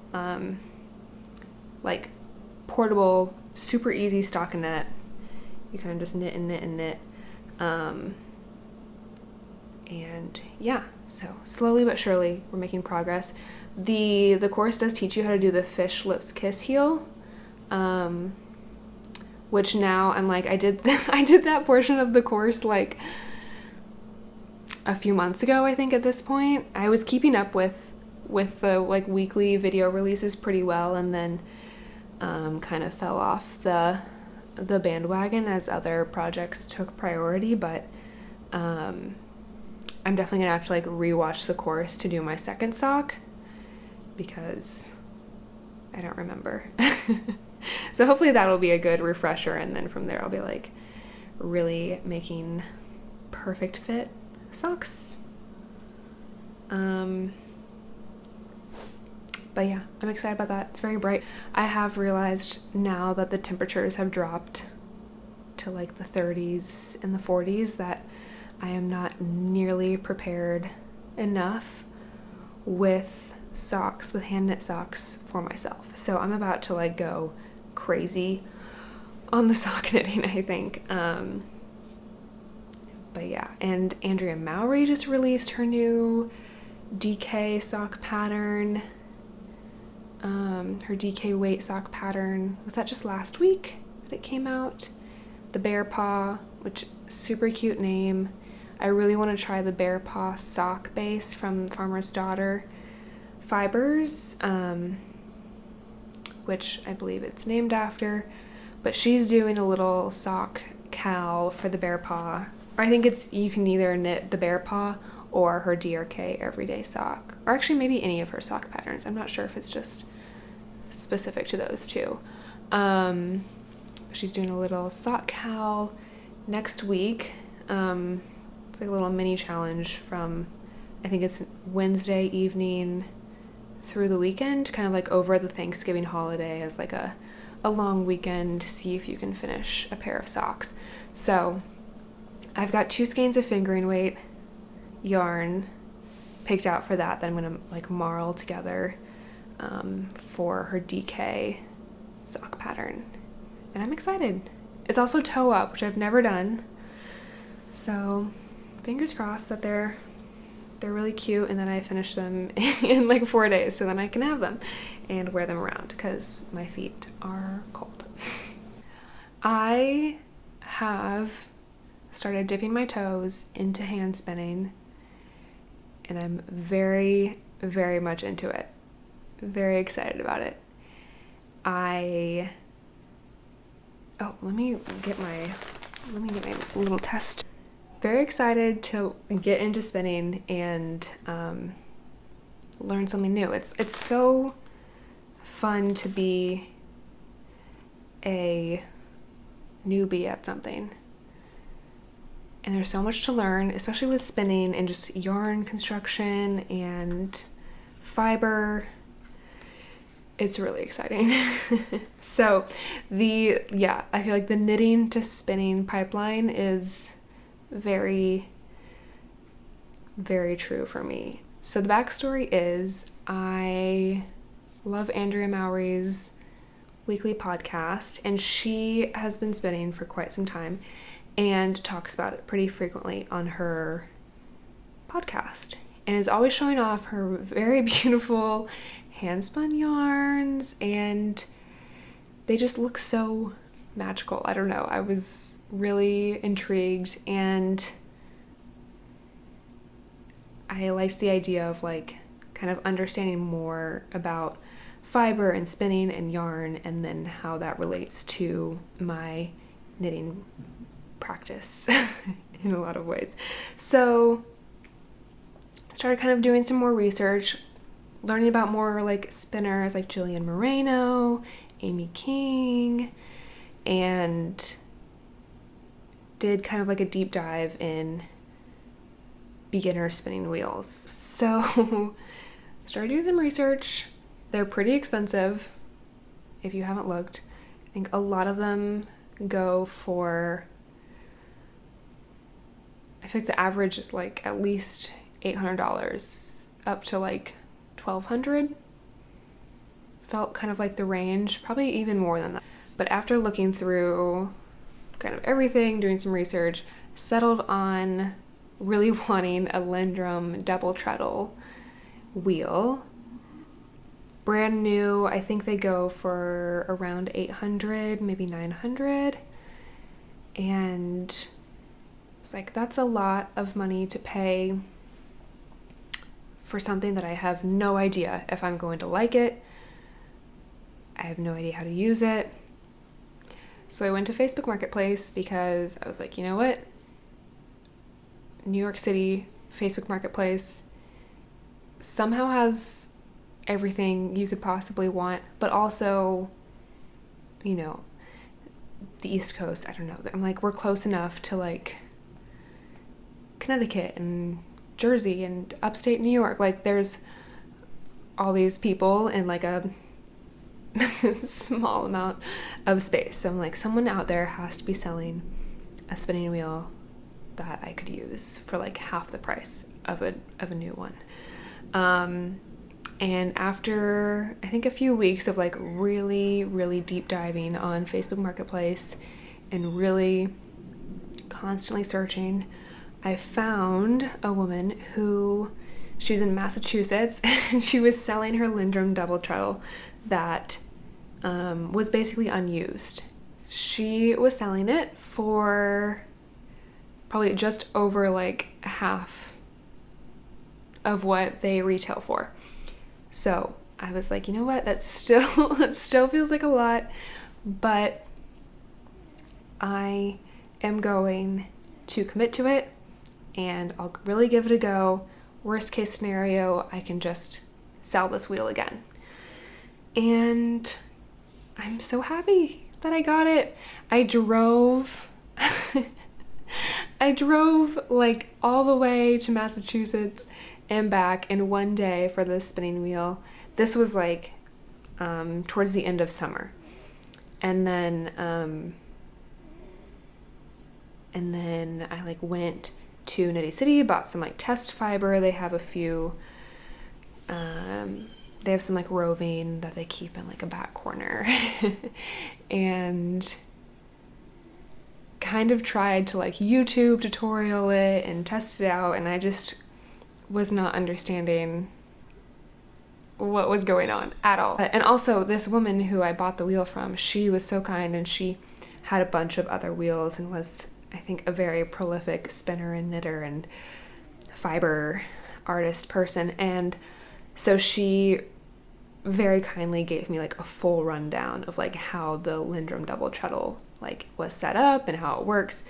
like portable, super easy stockinette. You kind of just knit and knit and knit. And yeah, so slowly but surely we're making progress. The course does teach you how to do the fish lips kiss heel, which now I'm like, I did that portion of the course like a few months ago, I think. At this point I was keeping up with the like weekly video releases pretty well, and then kind of fell off the bandwagon as other projects took priority, but I'm definitely gonna have to like rewatch the course to do my second sock because I don't remember. So hopefully that'll be a good refresher, and then from there I'll be like really making perfect fit socks. But yeah, I'm excited about that. It's very bright. I have realized now that the temperatures have dropped to like the 30s and the 40s that I am not nearly prepared enough with socks, with hand knit socks for myself. So I'm about to like go crazy on the sock knitting, I think. But yeah, and Andrea Mowry just released her new DK sock pattern. Her DK weight sock pattern. Was that just last week that it came out? The Bear Paw, which super cute name. I really want to try the Bear Paw sock base from Farmer's Daughter Fibers, which I believe it's named after. But she's doing a little sock cowl for the Bear Paw, Or I think you can either knit the bear paw or her DRK everyday sock, or actually maybe any of her sock patterns. I'm not sure if it's just specific to those two. She's doing a little sock cowl next week. It's like a little mini challenge from, I think it's Wednesday evening through the weekend, kind of like over the Thanksgiving holiday as like a long weekend to see if you can finish a pair of socks. So I've got 2 skeins of fingering weight yarn picked out for that I'm gonna like marl together for her DK sock pattern, and I'm excited. It's also toe up, which I've never done, so fingers crossed that they're really cute, and then I finish them in like 4 days, so then I can have them and wear them around because my feet are cold. I have started dipping my toes into hand spinning, and I'm very, very much into it. Very excited about it. Let me get my little test. Very excited to get into spinning and learn something new. It's so fun to be a newbie at something. And there's so much to learn, especially with spinning and just yarn construction and fiber. It's really exciting. So I feel like the knitting to spinning pipeline is very, very true for me. So the backstory is I love Andrea Mowry's weekly podcast, and she has been spinning for quite some time and talks about it pretty frequently on her podcast, and is always showing off her very beautiful hand spun yarns, and they just look so magical. I don't know, I was really intrigued, and I liked the idea of like kind of understanding more about fiber and spinning and yarn, and then how that relates to my knitting practice in a lot of ways. So I started kind of doing some more research, learning about more like spinners like Jillian Moreno, Amy King, and did kind of like a deep dive in beginner spinning wheels. So started doing some research. They're pretty expensive if you haven't looked. I think a lot of them go for, I think the average is like at least $800 up to like $1,200. Felt kind of like the range, probably even more than that. But after looking through kind of everything, doing some research, settled on really wanting a Lindrum double treadle wheel. Brand new, I think they go for around $800, maybe $900. And it's like, that's a lot of money to pay for something that I have no idea if I'm going to like it. I have no idea how to use it. So I went to Facebook Marketplace because I was like, you know what? New York City Facebook Marketplace somehow has everything you could possibly want, but also, you know, the East Coast, I don't know. I'm like, we're close enough to like Connecticut and Jersey and upstate New York. Like there's all these people in like a small amount of space. So I'm like, someone out there has to be selling a spinning wheel that I could use for like half the price of a new one. And after I think a few weeks of like really, really deep diving on Facebook Marketplace and really constantly searching, I found a woman who, she was in Massachusetts, and she was selling her Lindrum double treadle that was basically unused. She was selling it for probably just over like half of what they retail for. So I was like, you know what, that still feels like a lot, but I am going to commit to it, and I'll really give it a go. Worst case scenario, I can just sell this wheel again. And I'm so happy that I got it. I drove like all the way to Massachusetts and back in one day for this spinning wheel. This was like towards the end of summer. And then I like went to Knitty City, bought some like test fiber. They have a few, they have some like roving that they keep in like a back corner and kind of tried to like YouTube tutorial it and test it out, and I just was not understanding what was going on at all. And also this woman who I bought the wheel from, she was so kind, and she had a bunch of other wheels and was, I think, a very prolific spinner and knitter and fiber artist person. And so she very kindly gave me like a full rundown of like how the Lindrum double treadle like was set up and how it works,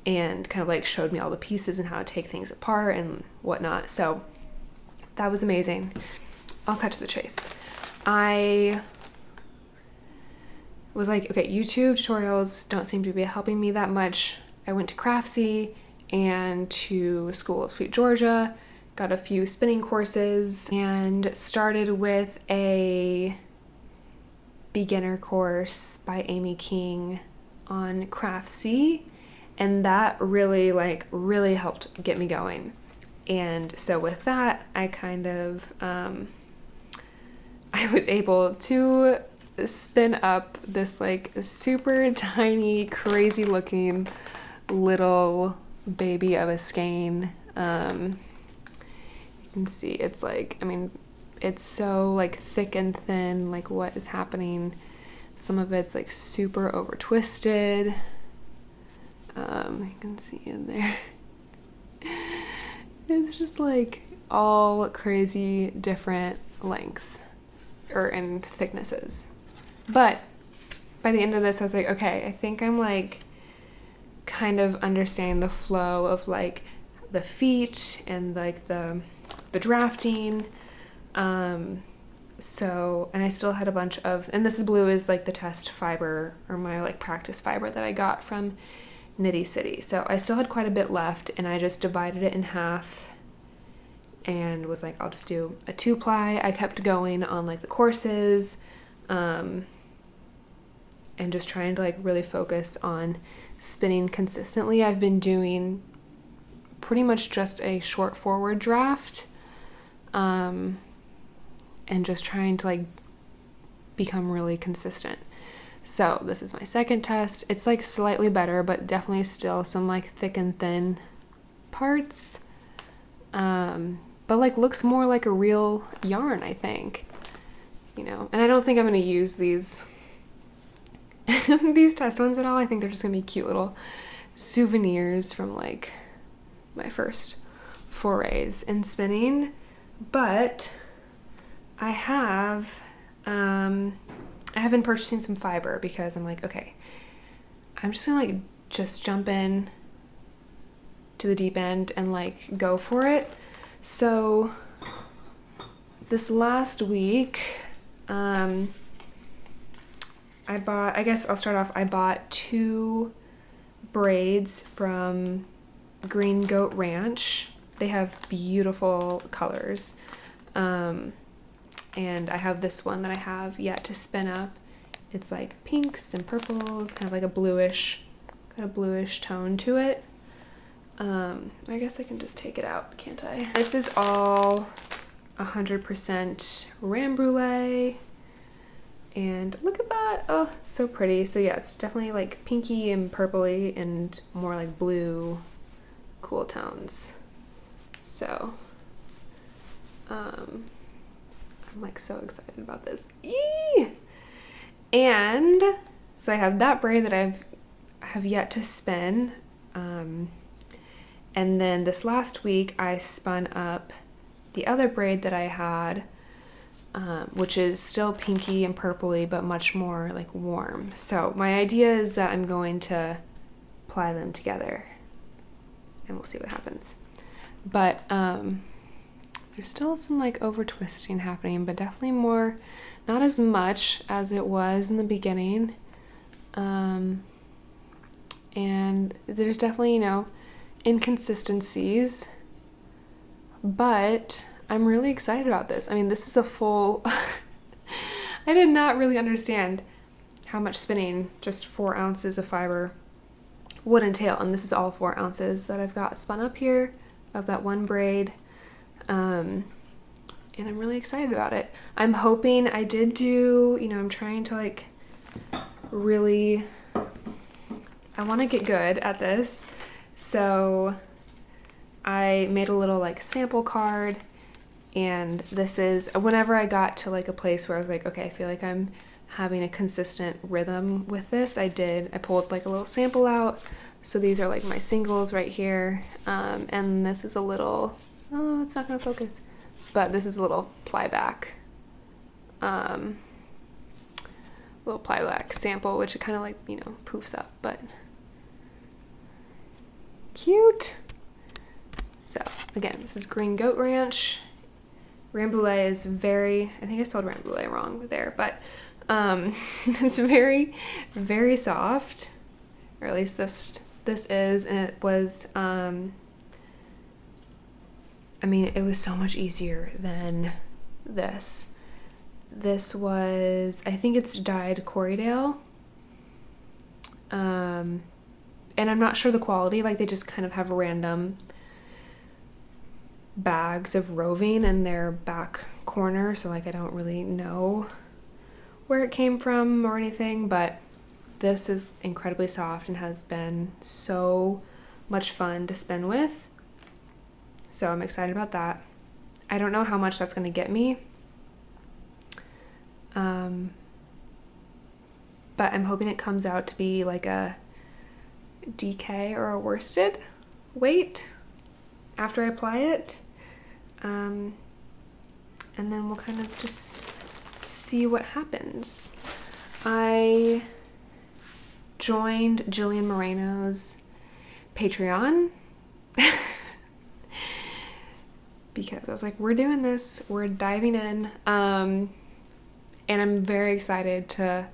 and kind of like showed me all the pieces and how to take things apart and whatnot. So that was amazing. I'll cut to the chase. I was like, okay, YouTube tutorials don't seem to be helping me that much. I went to Craftsy and to School of Sweet Georgia, got a few spinning courses, and started with a beginner course by Amy King on Craftsy, and that really helped get me going. And so with that, I kind of I was able to spin up this like super tiny, crazy looking little baby of a skein. You can see it's like, I mean, it's so like thick and thin, like what is happening. Some of it's like super over twisted. You can see in there. It's just like all crazy different lengths and thicknesses. But by the end of this, I was like, okay, I think I'm like kind of understanding the flow of like the feet and like the drafting. So, and I still had a bunch of, and this is blue is like the test fiber or my like practice fiber that I got from Knitty City. So I still had quite a bit left, and I just divided it in half and was like, I'll just do a 2-ply. I kept going on like the courses, and just trying to like really focus on spinning consistently. I've been doing pretty much just a short forward draft, and just trying to like become really consistent. So this is my second test. It's like slightly better, but definitely still some like thick and thin parts. But like looks more like a real yarn, I think, you know, and I don't think I'm going to use these, these test ones at all. I think they're just going to be cute little souvenirs from like my first forays in spinning. But I have been purchasing some fiber because I'm like, okay, I'm just gonna like just jump in to the deep end and like go for it. So this last week, I bought 2 braids from Green Goat Ranch. They have beautiful colors. And I have this one that I have yet to spin up. It's like pinks and purples, kind of like got a bluish tone to it. I guess I can just take it out, can't I? This is all 100% Ram Brûlée. And look at that. Oh, it's so pretty. So yeah, it's definitely like pinky and purpley and more like blue cool tones. So, I'm like so excited about this. Eee! And so I have that braid that I have yet to spin. And then this last week I spun up the other braid that I had, which is still pinky and purpley, but much more like warm. So my idea is that I'm going to ply them together and we'll see what happens. But there's still some like over twisting happening, but definitely more, not as much as it was in the beginning. And there's definitely, you know, inconsistencies, but I'm really excited about this. I mean, this is a full, I did not really understand how much spinning just 4 ounces of fiber would entail. And this is all 4 ounces that I've got spun up here of that one braid. And I'm really excited about it. I'm hoping I did do, you know, I'm trying to like really, I want to get good at this. So I made a little like sample card, and this is whenever I got to like a place where I was like, okay, I feel like I'm having a consistent rhythm with this. I pulled like a little sample out. So these are like my singles right here. And this is a little, oh, it's not gonna focus, but this is a little plyback, sample, which it kind of like, you know, poofs up, but cute. So again, this is Green Goat Ranch. Rambouillet is very, I think I spelled Rambouillet wrong there, but it's very, very soft, or at least this is, and it was, I mean, it was so much easier than this. This was, I think it's dyed Corriedale, and I'm not sure the quality, like they just kind of have random bags of roving in their back corner, so like I don't really know where it came from or anything, but this is incredibly soft and has been so much fun to spin with. So I'm excited about that. I don't know how much that's going to get me, but I'm hoping it comes out to be like a DK or a worsted weight after I apply it. And then we'll kind of just see what happens. I joined Jillian Moreno's Patreon because I was like, we're doing this, we're diving in, and I'm very excited to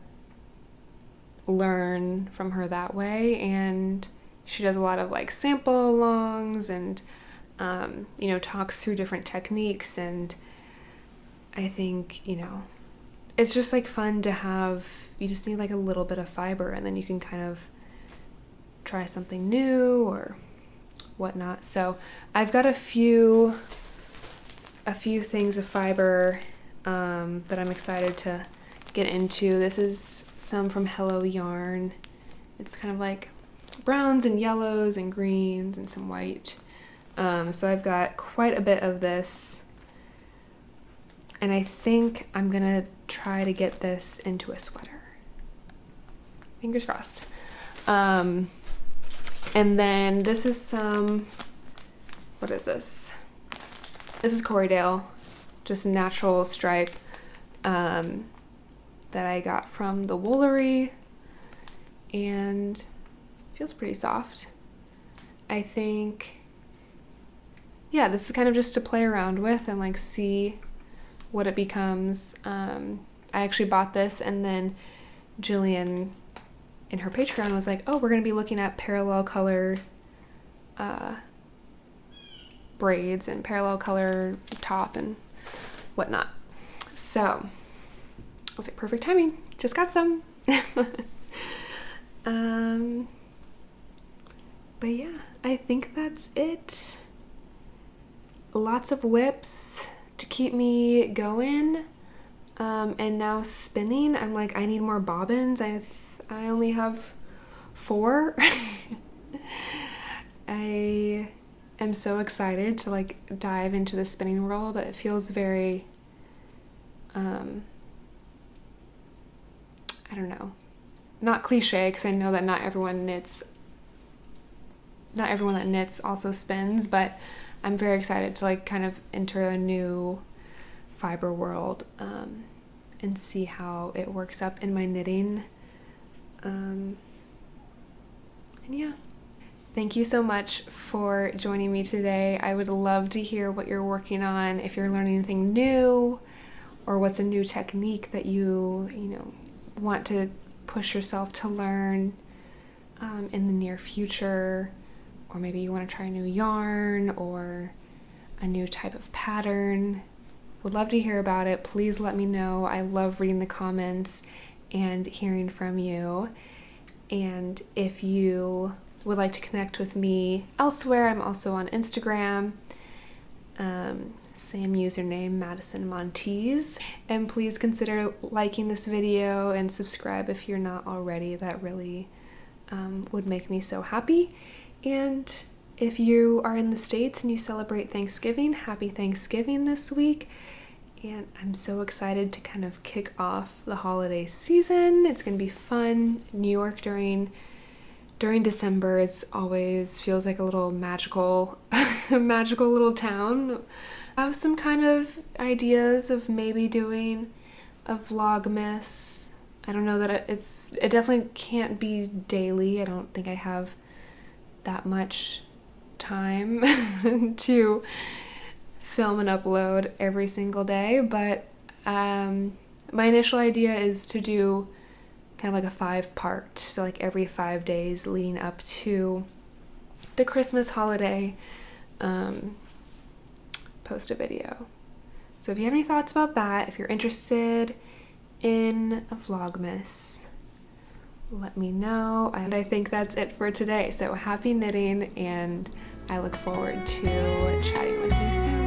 learn from her that way. And she does a lot of like sample alongs and you know, talks through different techniques, and I think, you know, it's just like fun to have, you just need like a little bit of fiber and then you can kind of try something new or whatnot. So I've got a few things of fiber that I'm excited to get into. This is some from Hello Yarn. It's kind of like browns and yellows and greens and some white. So I've got quite a bit of this, and I think I'm gonna try to get this into a sweater. Fingers crossed. And then this is some, what is this? This is Corriedale, just natural stripe, that I got from the Woolery, and feels pretty soft. I think, yeah, this is kind of just to play around with and like see what it becomes. I actually bought this, and then Jillian in her Patreon was like, oh, we're going to be looking at parallel color braids and parallel color top and whatnot. So I was like, perfect timing, just got some. But yeah, I think that's it. Lots of whips to keep me going, and now spinning. I'm like, I need more bobbins. I only have 4. I am so excited to like dive into the spinning world. It feels very, I don't know, not cliche, because I know that not everyone that knits also spins, but I'm very excited to like kind of enter a new fiber world, and see how it works up in my knitting. And yeah. Thank you so much for joining me today. I would love to hear what you're working on, if you're learning anything new, or what's a new technique that you want to push yourself to learn in the near future, or maybe you want to try a new yarn or a new type of pattern. Would love to hear about it. Please let me know. I love reading the comments and hearing from you. And if you would like to connect with me elsewhere, I'm also on Instagram. Same username, Madison Montees. And please consider liking this video and subscribe if you're not already. That really would make me so happy. And if you are in the States and you celebrate Thanksgiving, happy Thanksgiving this week. And I'm so excited to kind of kick off the holiday season. It's going to be fun. New York during December always feels like a little magical little town. I have some kind of ideas of maybe doing a Vlogmas. I don't know that it definitely can't be daily. I don't think I have that much time to film and upload every single day, but my initial idea is to do kind of like a 5-part, so like every 5 days leading up to the Christmas holiday, post a video. So if you have any thoughts about that, if you're interested in a Vlogmas, let me know. And I think that's it for today. So happy knitting, and I look forward to chatting with you soon.